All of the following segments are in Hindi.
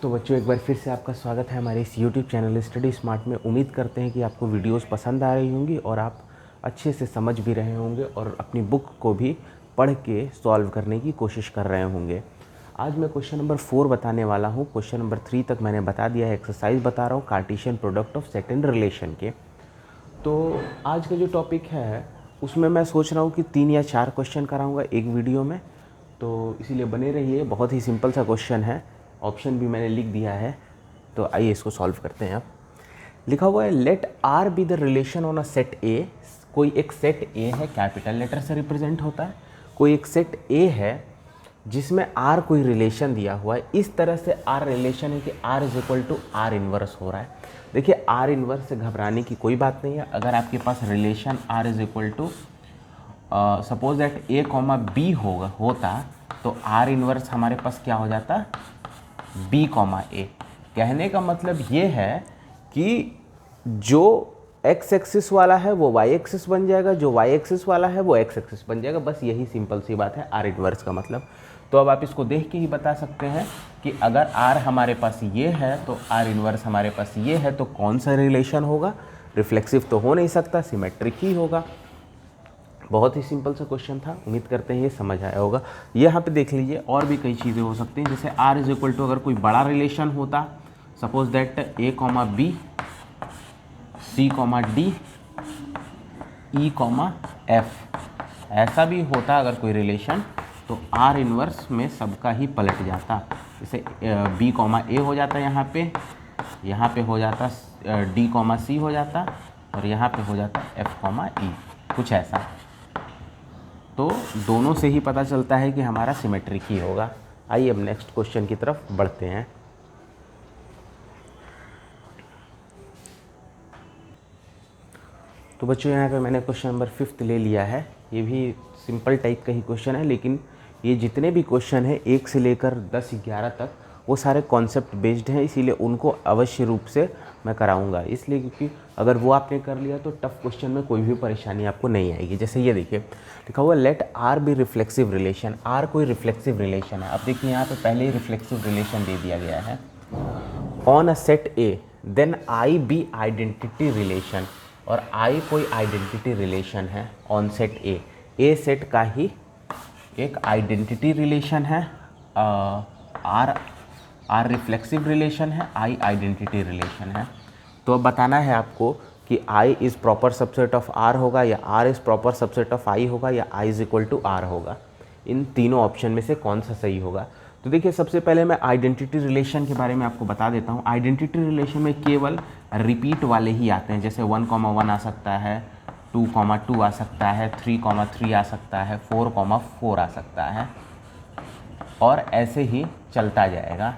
तो बच्चों एक बार फिर से आपका स्वागत है हमारे इस YouTube चैनल स्टडी स्मार्ट में। उम्मीद करते हैं कि आपको वीडियोस पसंद आ रही होंगी और आप अच्छे से समझ भी रहे होंगे और अपनी बुक को भी पढ़ के सॉल्व करने की कोशिश कर रहे होंगे। आज मैं क्वेश्चन नंबर 4 बताने वाला हूँ। क्वेश्चन नंबर 3 तक मैंने बता दिया है, एक्सरसाइज बता रहा हूँ Cartesian product of set in relation के। तो आज का जो टॉपिक है उसमें मैं सोच रहा हूँ कि 3 या 4 क्वेश्चन कराऊँगा एक वीडियो में, तो इसीलिए बने रहिए। बहुत ही सिंपल सा क्वेश्चन है, ऑप्शन भी मैंने लिख दिया है, तो आइए इसको सॉल्व करते हैं। अब लिखा हुआ है let R be the relation on a set A. कोई एक सेट ए है, कैपिटल लेटर से रिप्रेजेंट होता है। कोई एक सेट ए है जिसमें आर कोई रिलेशन दिया हुआ है। इस तरह से आर रिलेशन है कि R is equal to R inverse हो रहा है। देखिए आर इन्वर्स से घबराने की कोई बात नहीं है। अगर आपके पास relation R is equal to suppose that A comma B होता तो आर इन्वर्स हमारे पास क्या हो जाता, बी कॉमा ए। कहने का मतलब ये है कि जो एक्स एक्सिस वाला है वो वाई एक्सिस बन जाएगा, जो वाई एक्सिस वाला है वो एक्स एक्सिस बन जाएगा। बस यही सिंपल सी बात है आर इन्वर्स का मतलब। तो अब आप इसको देख के ही बता सकते हैं कि अगर आर हमारे पास ये है तो आर इन्वर्स हमारे पास ये है, तो कौन सा रिलेशन होगा। रिफ्लेक्सिव तो हो नहीं सकता, सिमेट्रिक ही होगा। बहुत ही सिंपल सा क्वेश्चन था, उम्मीद करते हैं ये समझ आया होगा। यहाँ पे देख लीजिए और भी कई चीज़ें हो सकती हैं, जैसे आर इज इक्वल टू अगर कोई बड़ा रिलेशन होता, suppose that A comma B, C comma D, E comma F, ऐसा भी होता अगर कोई रिलेशन, तो आर इन्वर्स में सबका ही पलट जाता। जैसे बी कॉमा ए हो जाता यहाँ पे हो जाता डी कॉमा सी हो जाता, और यहाँ पे हो जाता एफ कॉमा ई, कुछ ऐसा। तो दोनों से ही पता चलता है कि हमारा सिमेट्रिक ही होगा। आइए अब नेक्स्ट क्वेश्चन की तरफ बढ़ते हैं। तो बच्चों यहाँ पे मैंने क्वेश्चन नंबर 5 ले लिया है। ये भी सिंपल टाइप का ही क्वेश्चन है, लेकिन ये जितने भी क्वेश्चन हैं 1 से लेकर 10-11 तक वो सारे कॉन्सेप्ट बेस्ड हैं, इसीलिए उनको अवश्य रूप से मैं कराऊंगा। इसलिए क्योंकि अगर वो आपने कर लिया तो टफ क्वेश्चन में कोई भी परेशानी आपको नहीं आएगी। जैसे ये देखिए लिखा हुआ let R be reflexive relation. R कोई रिफ्लेक्सिव रिलेशन है। अब देखिए यहाँ पे पहले ही रिफ्लेक्सिव रिलेशन दे दिया गया है on a set A, then I be identity relation. और आई कोई आइडेंटिटी रिलेशन है on set A. A set का ही एक आइडेंटिटी रिलेशन है। आर रिफ्लेक्सिव रिलेशन है, आई आइडेंटिटी रिलेशन है। तो अब बताना है आपको कि I is proper subset of R होगा, या R is proper subset of I होगा, या I is equal to R होगा। इन तीनों ऑप्शन में से कौन सा सही होगा। तो देखिए सबसे पहले मैं आइडेंटिटी रिलेशन के बारे में आपको बता देता हूँ। आइडेंटिटी रिलेशन में केवल रिपीट वाले ही आते हैं, जैसे 1,1 आ सकता है, 2,2 आ सकता है, 3,3 आ सकता है, 4,4 आ सकता है, और ऐसे ही चलता जाएगा।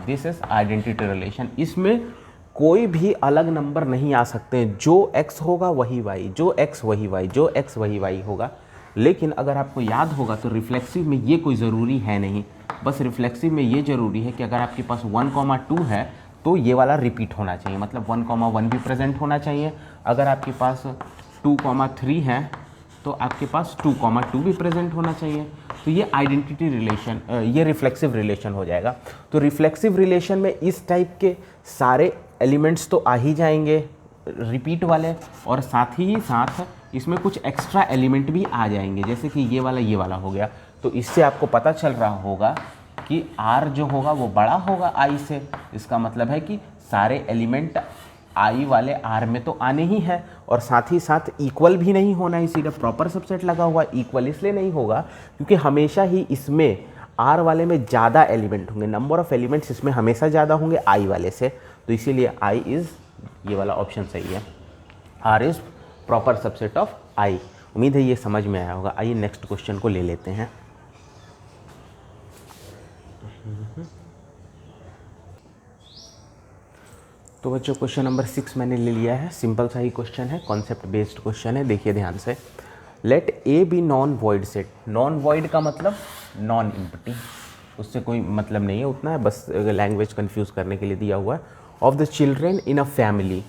This is identity relation. इसमें कोई भी अलग नंबर नहीं आ सकते हैं। जो x होगा वही y, जो x वही y, जो x वही y होगा। लेकिन अगर आपको याद होगा तो रिफ्लेक्सिव में ये कोई ज़रूरी है नहीं। बस रिफ्लेक्सिव में ये ज़रूरी है कि अगर आपके पास 1,2 है तो ये वाला रिपीट होना चाहिए, मतलब 1,1 भी प्रेजेंट होना चाहिए। अगर आपके पास 2,3 है तो आपके पास 2,2 भी प्रेजेंट होना चाहिए। तो ये आइडेंटिटी रिलेशन, ये रिफ्लेक्सिव रिलेशन हो जाएगा। तो रिफ्लेक्सिव रिलेशन में इस टाइप के सारे एलिमेंट्स तो आ ही जाएंगे रिपीट वाले, और साथ ही साथ इसमें कुछ एक्स्ट्रा एलिमेंट भी आ जाएंगे, जैसे कि ये वाला हो गया। तो इससे आपको पता चल रहा होगा कि R जो होगा वो बड़ा होगा I से। इसका मतलब है कि सारे एलिमेंट आई वाले आर में तो आने ही है, और साथ ही साथ इक्वल भी नहीं होना, इसीलिए प्रॉपर सबसेट लगा हुआ। इक्वल इसलिए नहीं होगा क्योंकि हमेशा ही इसमें आर वाले में ज़्यादा एलिमेंट होंगे, नंबर ऑफ एलिमेंट्स इसमें हमेशा ज़्यादा होंगे आई वाले से। तो इसीलिए आई इज़, ये वाला ऑप्शन सही है। R is proper subset of I. उम्मीद है ये समझ में आया होगा। आइए नेक्स्ट क्वेश्चन को ले लेते हैं। तो बच्चों क्वेश्चन नंबर 6 मैंने ले लिया है। सिंपल सा ही क्वेश्चन है, कॉन्सेप्ट बेस्ड क्वेश्चन है। देखिए ध्यान से, let A B non void set. Non void का मतलब नॉन एम्प्टी, उससे कोई मतलब नहीं है उतना है, बस लैंग्वेज कंफ्यूज करने के लिए दिया हुआ है। Of the children in a family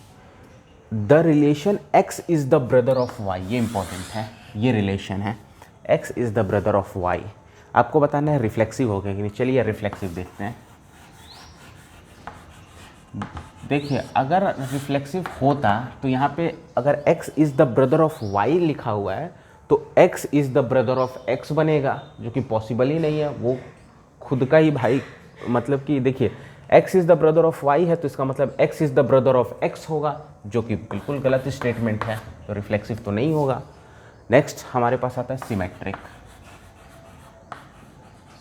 the relation X is the brother of Y. ये इंपॉर्टेंट है, ये रिलेशन है X is the brother of Y. आपको बताना है रिफ्लेक्सिव हो गया कि नहीं। चलिए रिफ्लेक्सिव देखते हैं। देखिए अगर रिफ्लेक्सिव होता तो यहाँ पे अगर x is the brother of y लिखा हुआ है तो x is the brother of x बनेगा, जो कि पॉसिबल ही नहीं है। वो खुद का ही भाई, मतलब कि देखिए x is the brother of y है तो इसका मतलब x is the brother of x होगा, जो कि बिल्कुल गलत स्टेटमेंट है, तो रिफ्लेक्सिव तो नहीं होगा। नेक्स्ट हमारे पास आता है सिमेट्रिक।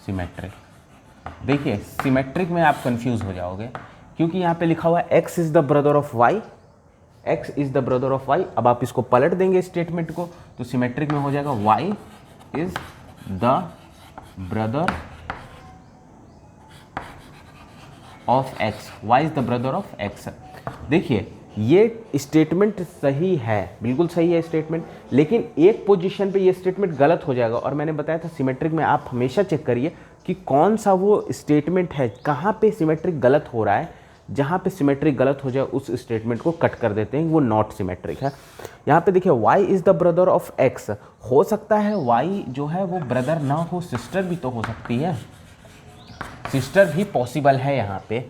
सिमेट्रिक देखिए सिमेट्रिक में आप कंफ्यूज हो जाओगे क्योंकि यहाँ पे लिखा हुआ है x is the brother of y, x is the brother of y। अब आप इसको पलट देंगे स्टेटमेंट को तो सिमेट्रिक में हो जाएगा y is the brother of x, y is the brother of x। देखिए ये स्टेटमेंट सही है, बिल्कुल सही है स्टेटमेंट, लेकिन एक पोजीशन पे ये स्टेटमेंट गलत हो जाएगा। और मैंने बताया था सिमेट्रिक में आप हमेशा चेक करिए कि कौन सा वो स्टेटमेंट है, कहाँ पे सिमेट्रिक गलत हो रहा है। जहाँ पे सिमेट्रिक गलत हो जाए उस स्टेटमेंट को कट कर देते हैं, वो नॉट सिमेट्रिक है। यहाँ पे देखिए y is the brother of x, हो सकता है y जो है वो ब्रदर ना हो, सिस्टर भी तो हो सकती है, सिस्टर भी पॉसिबल है। यहाँ पे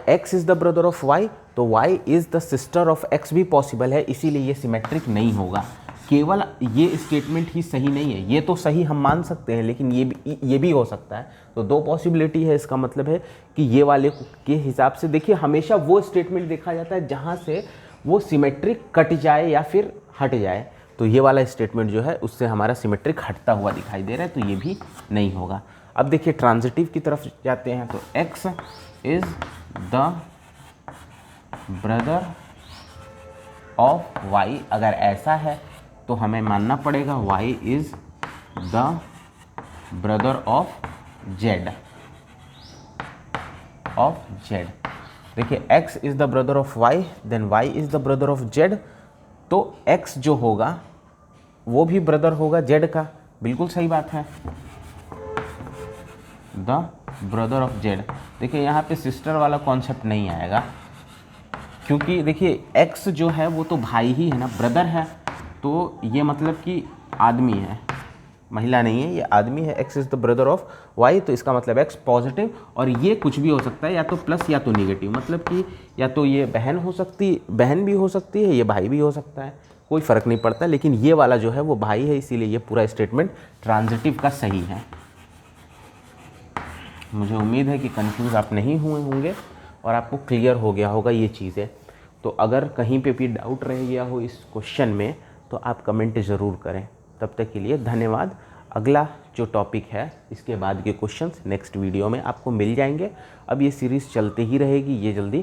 x is the brother of y तो y is the sister of x भी पॉसिबल है, इसीलिए ये सिमेट्रिक नहीं होगा। केवल ये स्टेटमेंट ही सही नहीं है, ये तो सही हम मान सकते हैं, लेकिन ये भी हो सकता है। तो दो पॉसिबिलिटी है, इसका मतलब है कि ये वाले के हिसाब से देखिए हमेशा वो स्टेटमेंट देखा जाता है जहाँ से वो सिमेट्रिक कट जाए या फिर हट जाए। तो ये वाला स्टेटमेंट जो है उससे हमारा सिमेट्रिक हटता हुआ दिखाई दे रहा है, तो ये भी नहीं होगा। अब देखिए ट्रांजिटिव की तरफ जाते हैं तो x is the brother of y, अगर ऐसा है तो हमें मानना पड़ेगा y is the brother of z। देखिए x is the brother of y then y is the brother of z, तो x जो होगा वो भी ब्रदर होगा z का, बिल्कुल सही बात है, द ब्रदर ऑफ z। देखिए यहाँ पे सिस्टर वाला कॉन्सेप्ट नहीं आएगा क्योंकि देखिए x जो है वो तो भाई ही है ना, ब्रदर है, तो ये मतलब कि आदमी है, महिला नहीं है, ये आदमी है। x is the brother of y तो इसका मतलब x पॉजिटिव, और ये कुछ भी हो सकता है, या तो प्लस या तो निगेटिव, मतलब कि या तो ये बहन भी हो सकती है, ये भाई भी हो सकता है, कोई फ़र्क नहीं पड़ता। लेकिन ये वाला जो है वो भाई है, इसीलिए ये पूरा स्टेटमेंट ट्रांजिटिव का सही है। मुझे उम्मीद है कि कंफ्यूज आप नहीं हुए होंगे और आपको क्लियर हो गया होगा ये चीज़ें। तो अगर कहीं पे भी डाउट रह गया हो इस क्वेश्चन में तो आप कमेंट ज़रूर करें। तब तक के लिए धन्यवाद। अगला जो टॉपिक है इसके बाद के क्वेश्चंस नेक्स्ट वीडियो में आपको मिल जाएंगे। अब ये सीरीज़ चलते ही रहेगी, ये जल्दी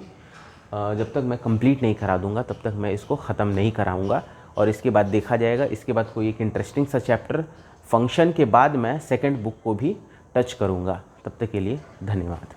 जब तक मैं कंप्लीट नहीं करा दूंगा तब तक मैं इसको ख़त्म नहीं कराऊंगा, और इसके बाद देखा जाएगा। इसके बाद कोई एक इंटरेस्टिंग सा चैप्टर फंक्शन के बाद मैं सेकंड बुक को भी टच करूंगा। तब तक के लिए धन्यवाद।